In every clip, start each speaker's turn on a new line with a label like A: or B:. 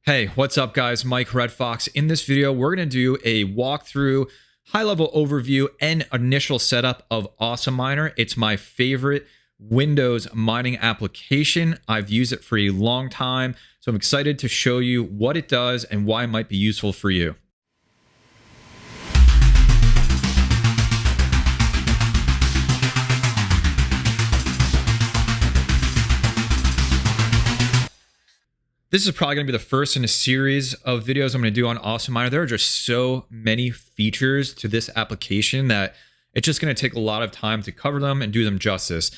A: Hey, what's up guys? Mike Red Fox. In this video, we're going to do a walkthrough, high-level overview, and initial setup of Awesome Miner. It's my favorite Windows mining application. I've used it for a long time, so I'm excited to show you what it does and why it might be useful for you. This is probably going to be the first in a series of videos I'm going to do on Awesome Miner. There are just so many features to this application that it's just going to take a lot of time to cover them and do them justice.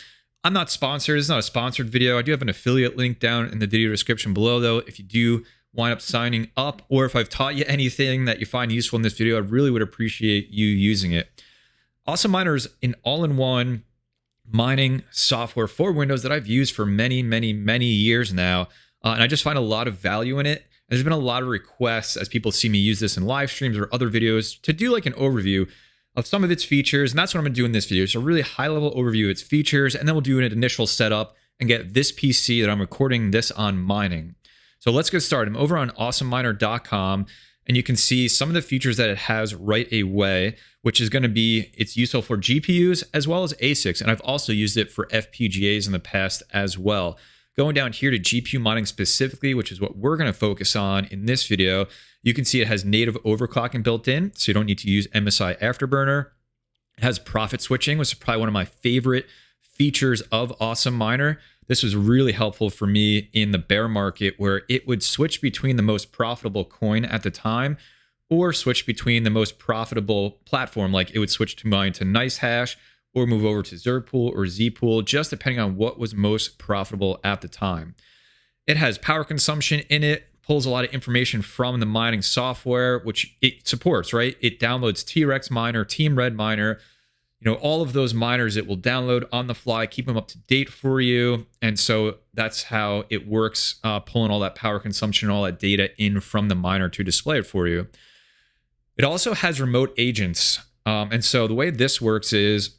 A: I'm not sponsored. It's not a sponsored video. I do have an affiliate link down in the video description below, though. If you do wind up signing up, or if I've taught you anything that you find useful in this video, I really would appreciate you using it. Awesome Miner is an all-in-one mining software for Windows that I've used for many years now. And I just find a lot of value in it. And there's been a lot of requests as people see me use this in live streams or other videos to do like an overview of some of its features. And that's what I'm going to do in this video. So a really high level overview of its features. And then we'll do an initial setup and get this PC that I'm recording this on mining. So let's get started. I'm over on awesomeminer.com and you can see some of the features that it has right away, which is going to be, it's useful for GPUs as well as ASICs. And I've also used it for FPGAs in the past as well. Going down here to GPU mining specifically, which is what we're going to focus on in this video, you can see it has native overclocking built in, so you don't need to use MSI Afterburner. It has profit switching, which is probably one of my favorite features of Awesome Miner. This was really helpful for me in the bear market where it would switch between the most profitable coin at the time or switch between the most profitable platform. Like it would switch to mine to NiceHash or move over to Zergpool or Zpool, just depending on what was most profitable at the time. It has power consumption in it, pulls a lot of information from the mining software, which it supports, right? It downloads T-Rex Miner, Team Red Miner, all of those miners it will download on the fly, keep them up to date for you. And so that's how it works, pulling all that power consumption, all that data in from the miner to display it for you. It also has remote agents. And so the way this works is,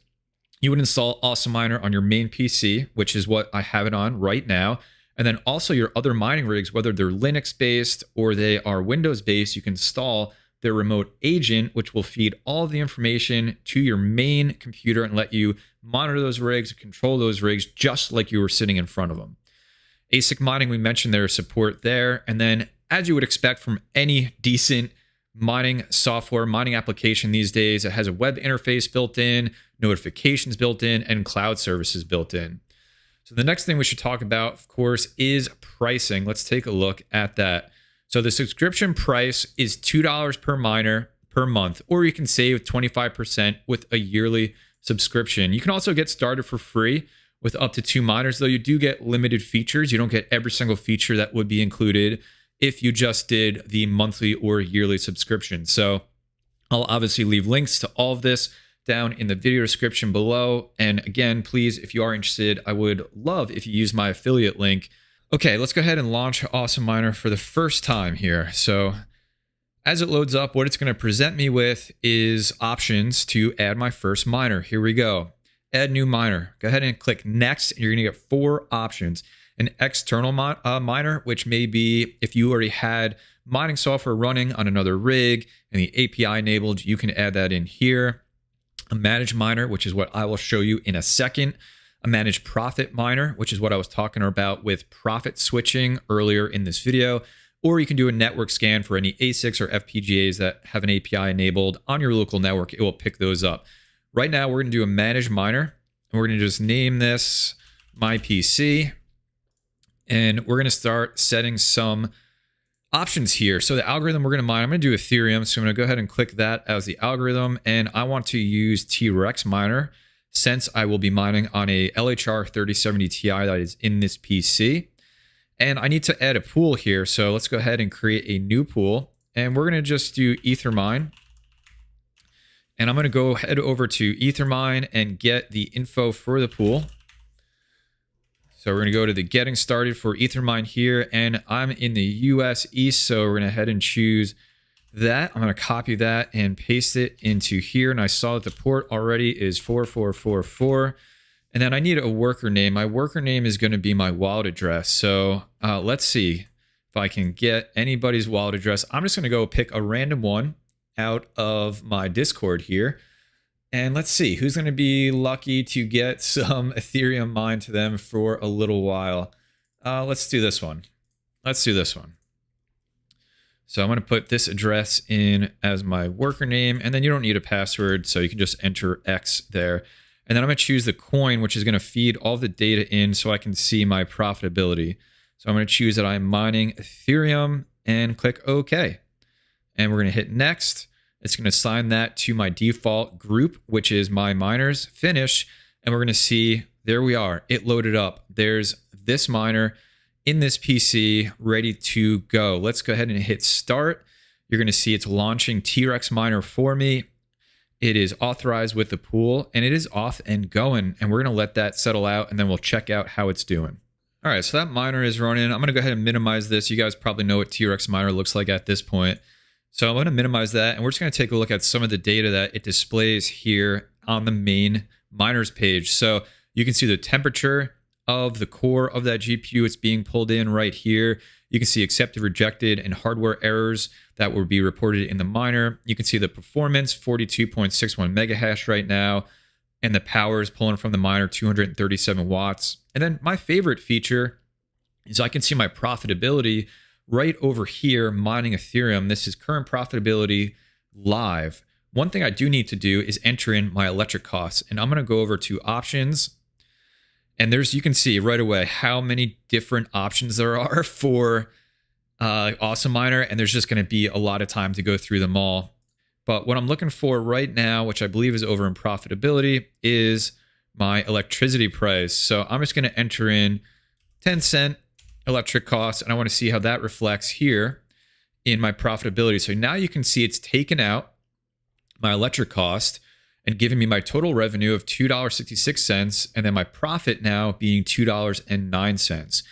A: you would install Awesome Miner on your main PC, which is what I have it on right now. And then also your other mining rigs, whether they're Linux-based or they are Windows-based, you can install their remote agent, which will feed all of the information to your main computer and let you monitor those rigs, control those rigs, just like you were sitting in front of them. ASIC mining, we mentioned their support there. And then as you would expect from any decent mining software, mining application these days, it has a web interface built in, notifications built in, and cloud services built in. So the next thing we should talk about, of course, is pricing. Let's take a look at that. So the subscription price is $2 per miner per month, or you can save 25% with a yearly subscription. You can also get started for free with up to 2 miners, though you do get limited features. You don't get every single feature that would be included if you just did the monthly or yearly subscription. So I'll obviously leave links to all of this down in the video description below. And again, please, if you are interested, I would love if you use my affiliate link. Okay, let's go ahead and launch Awesome Miner for the first time here. So as it loads up, what it's going to present me with is options to add my first miner. Here we go. Add new miner. Go ahead and click next, and you're going to get 4 options. An external miner, which may be if you already had mining software running on another rig and the API enabled, you can add that in here. A managed miner, which is what I will show you in a second. A managed profit miner, which is what I was talking about with profit switching earlier in this video. Or you can do a network scan for any ASICs or FPGAs that have an API enabled on your local network. It will pick those up. Right now, we're going to do a managed miner. And we're going to just name this my PC. And we're going to start setting some options here. So the algorithm we're going to mine, I'm going to do Ethereum. So I'm going to go ahead and click that as the algorithm. And I want to use T-Rex Miner since I will be mining on a LHR 3070 Ti that is in this PC. And I need to add a pool here. So let's go ahead and create a new pool. And we're going to just do Ethermine. And I'm going to go head over to Ethermine and get the info for the pool. So we're going to go to the getting started for Ethermine here, and I'm in the US East, so we're going to head and choose that. I'm going to copy that and paste it into here, and I saw that the port already is 4444. And then I need a worker name. My worker name is going to be my wallet address. So let's see. if I can get anybody's wallet address, I'm just going to go pick a random one out of my Discord here. And let's see who's going to be lucky to get some Ethereum mined to them for a little while. Let's do this one. Let's do this one. So I'm going to put this address in as my worker name, and then you don't need a password, so you can just enter X there. And then I'm going to choose the coin, which is going to feed all the data in so I can see my profitability. So I'm going to choose that I'm mining Ethereum and click OK. And we're going to hit next. It's going to assign that to my default group, which is my miners. Finish. And we're going to see, there we are. It loaded up. There's this miner in this PC ready to go. Let's go ahead and hit start. You're going to see it's launching T-Rex miner for me. It is authorized with the pool and it is off and going. And we're going to let that settle out and then we'll check out how it's doing. All right, so that miner is running. I'm going to go ahead and minimize this. You guys probably know what T-Rex miner looks like at this point. So I'm going to minimize that, and we're just going to take a look at some of the data that it displays here on the main miners page. So you can see the temperature of the core of that GPU. It's being pulled in right here. You can see accepted, rejected, and hardware errors that will be reported in the miner. You can see the performance, 42.61 megahash right now, and the power is pulling from the miner, 237 watts. And then my favorite feature is I can see my profitability right over here mining Ethereum. This is current profitability live. One thing I do need to do is enter in my electric costs, and I'm going to go over to options. And you can see right away how many different options there are for Awesome Miner, and there's just going to be a lot of time to go through them all. But what I'm looking for right now, which I believe is over in profitability, is my electricity price. So I'm just going to enter in 10-cent electric costs, and I want to see how that reflects here in my profitability. So now you can see it's taken out my electric cost and giving me my total revenue of $2.66, and then my profit now being $2.09.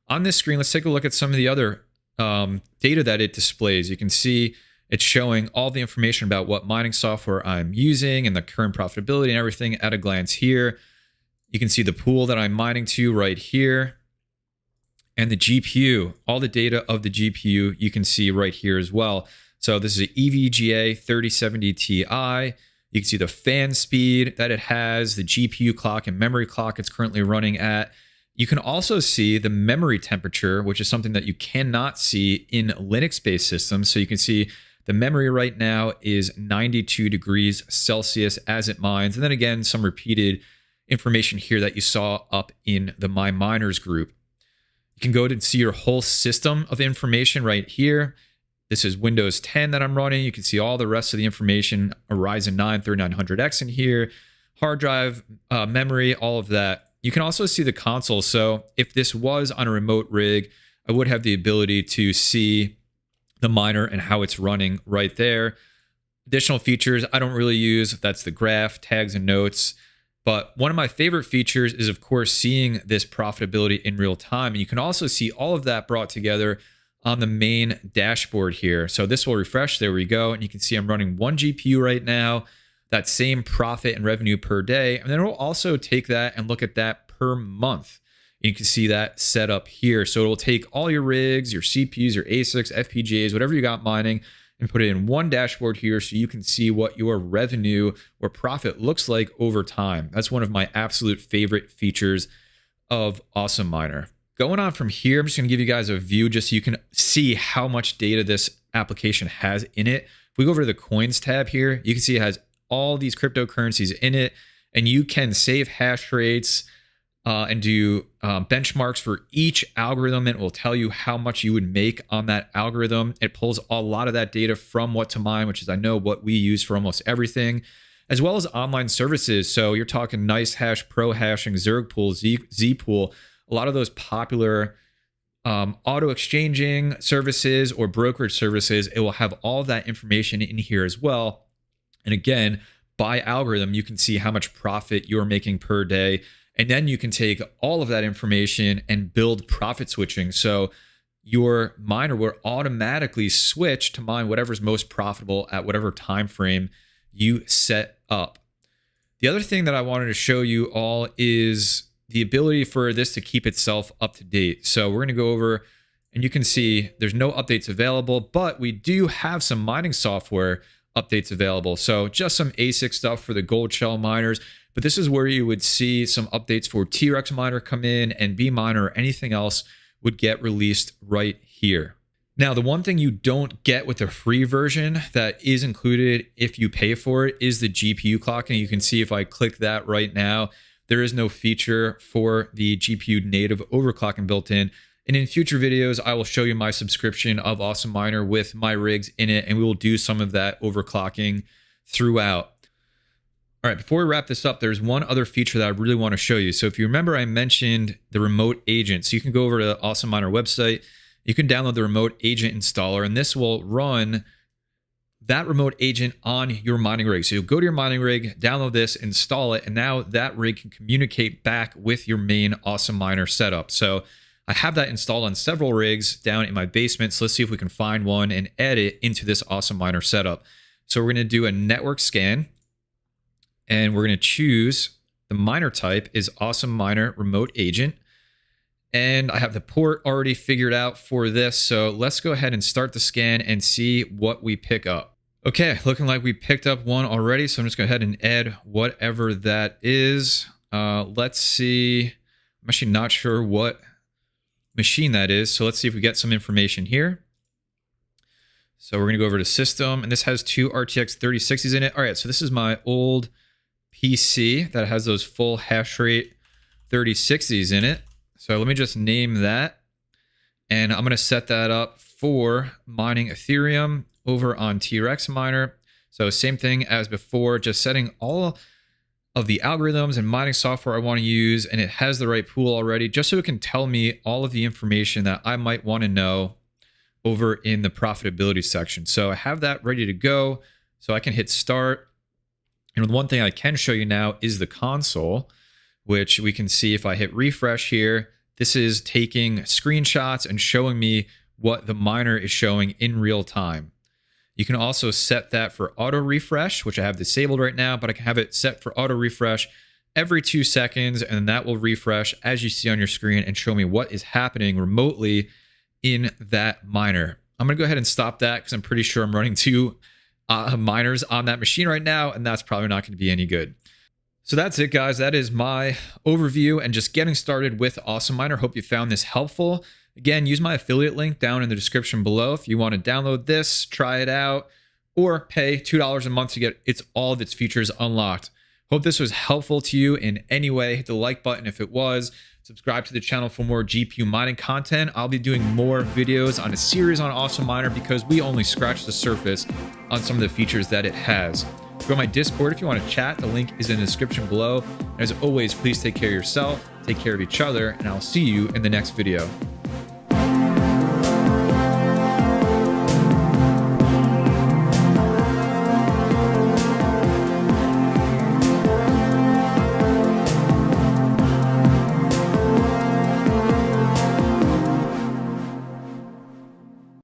A: On this screen, let's take a look at some of the other data that it displays. You can see it's showing all the information about what mining software I'm using and the current profitability and everything at a glance here. You can see the pool that I'm mining to right here. And the GPU, all the data of the GPU, you can see right here as well. So this is an EVGA 3070 Ti. You can see the fan speed that it has, the GPU clock and memory clock it's currently running at. You can also see the memory temperature, which is something that you cannot see in Linux-based systems. So you can see the memory right now is 92 degrees Celsius as it mines. And then again, some repeated information here that you saw up in the My Miners group. You can go to see your whole system of information right here. This is Windows 10 that I'm running. You can see all the rest of the information, a Ryzen 9 3900X in here, hard drive, memory, all of that. You can also see the console. So if this was on a remote rig, I would have the ability to see the miner and how it's running right there. Additional features I don't really use. That's the graph, tags, and notes. But one of my favorite features is, of course, seeing this profitability in real time. And you can also see all of that brought together on the main dashboard here. So this will refresh. There we go. And you can see I'm running one GPU right now, that same profit and revenue per day. And then it will also take that and look at that per month. And you can see that set up here. So it will take all your rigs, your CPUs, your ASICs, FPGAs, whatever you got mining, and put it in one dashboard here so you can see what your revenue or profit looks like over time. That's one of my absolute favorite features of Awesome Miner. Going on from here, I'm just going to give you guys a view just so you can see how much data this application has in it. If we go over to the coins tab here, you can see it has all these cryptocurrencies in it, and you can save hash rates and do benchmarks for each algorithm. It will tell you how much you would make on that algorithm. It pulls a lot of that data from What2Mine, which is, I know, what we use for almost everything, as well as online services. So you're talking NiceHash, ProHashing, Zergpool, Zpool, a lot of those popular auto exchanging services or brokerage services. It will have all that information in here as well. And again, by algorithm, you can see how much profit you're making per day. And then you can take all of that information and build profit switching. So your miner will automatically switch to mine whatever's most profitable at whatever time frame you set up. The other thing that I wanted to show you all is the ability for this to keep itself up to date. So we're going to go over And you can see there's no updates available, but we do have some mining software updates available. So just some ASIC stuff for the gold shell miners, but this is where you would see some updates for T-Rex miner come in, and B miner or anything else would get released right here. Now, the one thing you don't get with the free version that is included if you pay for it is the GPU clocking. You can see if I click that right now, there is no feature for the GPU native overclocking built in. And in future videos, I will show you my subscription of Awesome Miner with my rigs in it, and we will do some of that overclocking throughout. All right, before we wrap this up, there's one other feature that I really want to show you. So if you remember, I mentioned the remote agent. So you can go over to the Awesome Miner website. You can download the remote agent installer, and this will run that remote agent on your mining rig. So you'll go to your mining rig, download this, install it, and now that rig can communicate back with your main Awesome Miner setup. So I have that installed on several rigs down in my basement. So let's see if we can find one and add it into this Awesome Miner setup. So we're going to do a network scan, and we're going to choose the miner type is Awesome Miner remote agent. And I have the port already figured out for this. So let's go ahead and start the scan and see what we pick up. Okay, looking like we picked up one already. So I'm just going to go ahead and add whatever that is. Let's see. I'm actually not sure what machine that is. So let's see if we get some information here. So we're going to go over to system, and this has two RTX 3060s in it. All right, so this is my old PC that has those full hash rate 3060s in it. So let me just name that, and I'm going to set that up for mining Ethereum over on T-Rex miner. So same thing as before, just setting all of the algorithms and mining software I want to use, and it has the right pool already, just so it can tell me all of the information that I might want to know over in the profitability section. So I have that ready to go, so I can hit start. And one thing I can show you now is the console, which we can see if I hit refresh here. This is taking screenshots and showing me what the miner is showing in real time. You can also set that for auto refresh, which I have disabled right now, but I can have it set for auto refresh every 2 seconds, and that will refresh as you see on your screen and show me what is happening remotely in that miner. I'm going to go ahead and stop that because I'm pretty sure I'm running two miners on that machine right now, and that's probably not going to be any good. So that's it, guys. That is my overview and just getting started with Awesome Miner. Hope you found this helpful. Again, use my affiliate link down in the description below if you want to download this, try it out, or pay $2 a month to get all of its features unlocked. Hope this was helpful to you in any way. Hit the like button if it was. Subscribe to the channel for more GPU mining content. I'll be doing more videos on a series on Awesome Miner because we only scratched the surface on some of the features that it has. Go to my Discord if you want to chat. The link is in the description below. And as always, please take care of yourself, take care of each other, and I'll see you in the next video.